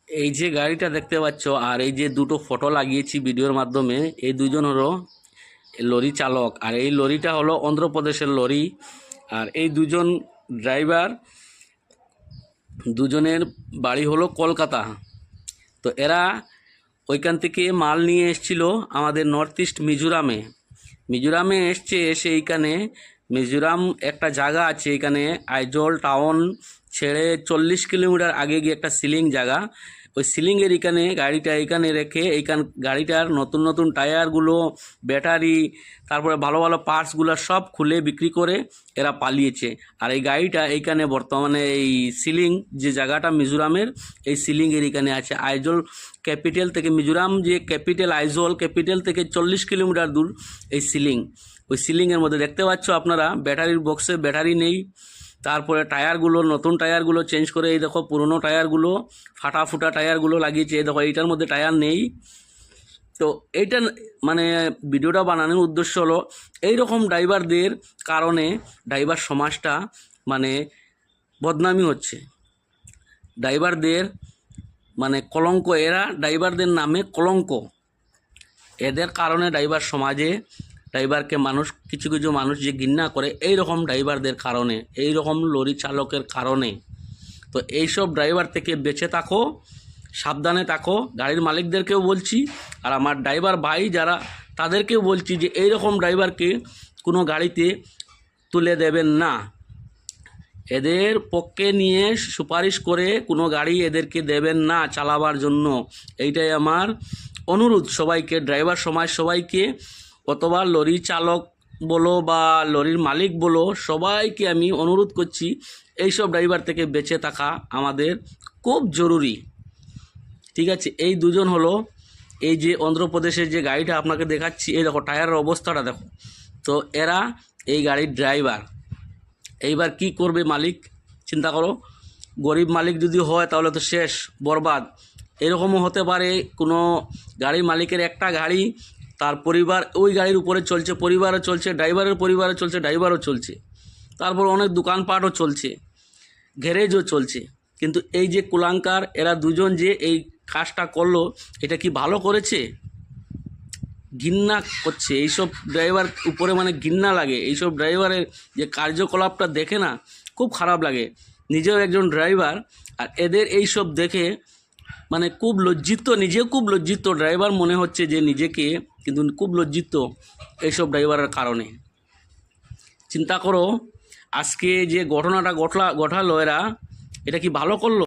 এই যে গাড়িটা দেখতে পাচ্ছ আর এই যে দুটো ফটো লাগিয়েছি ভিডিওর মাধ্যমে, এই দুজন হলো লরি চালক, আর এই লরিটা হলো অন্ধ্রপ্রদেশের লরি। আর এই দুজন ড্রাইভার, দুজনের বাড়ি হলো কলকাতা। তো এরা ওইখান থেকে মাল নিয়ে এসছিল আমাদের নর্থ ইস্ট মিজোরামে। মিজোরামে এসে এইখানে মিজোরাম একটা জায়গা আছে, এখানে আইজল টাউন ছেড়ে 40 কিলোমিটার আগে গিয়ে একটা সিলিং জায়গা, ওই সিলিংয়ের এখানে গাড়িটা এখানে রেখে এইখান গাড়িটার নতুন নতুন টায়ারগুলো, ব্যাটারি, তারপরে ভালো ভালো পার্টসগুলো সব খুলে বিক্রি করে এরা পালিয়েছে। আর এই গাড়িটা এইখানে বর্তমানে এই সিলিং যে জায়গাটা মিজোরামের, এই সিলিংয়ের এখানে আছে। আইজল ক্যাপিটাল থেকে, মিজোরাম যে ক্যাপিটাল আইজল ক্যাপিটাল থেকে 40 কিলোমিটার দূর এই সিলিং। ওই সিলিংয়ের মধ্যে দেখতে পাচ্ছ আপনারা ব্যাটারির বক্সে ব্যাটারি নেই। তারপরে টায়ারগুলো, নতুন টায়ারগুলো চেঞ্জ করে এই দেখো পুরনো টায়ারগুলো, ফাটা ফুটা টায়ারগুলো লাগিয়েছে। এই দেখো এইটার মধ্যে টায়ার নেই। তো এইটা মানে ভিডিওটা বানানোর উদ্দেশ্য হলো এই রকম ড্রাইভারদের কারণে ড্রাইভার সমাজটা মানে বদনামি হচ্ছে। ড্রাইভারদের মানে কলঙ্ক, এরা ড্রাইভারদের নামে কলঙ্ক। এদের কারণে ড্রাইভার সমাজে ড্রাইভারকে মানুষ, কিছু কিছু মানুষ যে ঘৃণা করে এই রকম ড্রাইভারদের কারণে, এই রকম লরি চালকের কারণে। তো এইসব ড্রাইভার থেকে বেঁচে থাকো, সাবধানে থাকো। গাড়ির মালিকদেরকেও বলছি, আর আমার ড্রাইভার ভাই যারা তাদেরকেও বলছি যে এই রকম ড্রাইভারকে কোনো গাড়িতে তুলে দেবেন না। এদের পক্ষে নিয়ে সুপারিশ করে কোনো গাড়ি এদেরকে দেবেন না চালাবার জন্য। এইটাই আমার অনুরোধ সবাইকে, ড্রাইভার সমাজ সবাইকে, অথবা লরি চালক বলো বা লরির মালিক বলো, সবাইকে আমি অনুরোধ করছি এইসব ড্রাইভার থেকে বেঁচে থাকা আমাদের খুব জরুরি। ঠিক আছে, এই দুজন হলো এই যে অন্ধ্রপ্রদেশের যে গাড়িটা আপনাকে দেখাচ্ছি, এই দেখো টায়ারের অবস্থাটা দেখো। তো এরা এই গাড়ির ড্রাইভার। এইবার কি করবে মালিক, চিন্তা করো। গরিব মালিক যদি হয় তাহলে তো শেষ, বরবাদ। এরকমও হতে পারে কোনো গাড়ির মালিকের একটা গাড়ি, তার পরিবার ওই গাড়ির উপরে চলছে, পরিবারও চলছে, ড্রাইভারের পরিবারও চলছে, ড্রাইভারও চলছে, তারপর অনেক দোকানপাটও চলছে, গ্যারেজও চলছে। কিন্তু এই যে কুলাঙ্কার এরা দুজন যে এই কাজটা করলো, এটা কি ভালো করেছে? ঘৃণা করছে এইসব ড্রাইভার উপরে, মানে ঘৃণা লাগে এইসব ড্রাইভারের যে কার্যকলাপটা দেখে না, খুব খারাপ লাগে। নিজেও একজন ড্রাইভার, আর এদের এইসব দেখে মানে খুব লজ্জিত, নিজেও খুব লজ্জিত। ড্রাইভার মনে হচ্ছে যে নিজেকে, কিন্তু খুব লজ্জিত এইসব ড্রাইভারের কারণে। চিন্তা করো, আজকে যে ঘটনাটা ঘটালো এরা, এটা কি ভালো করলো?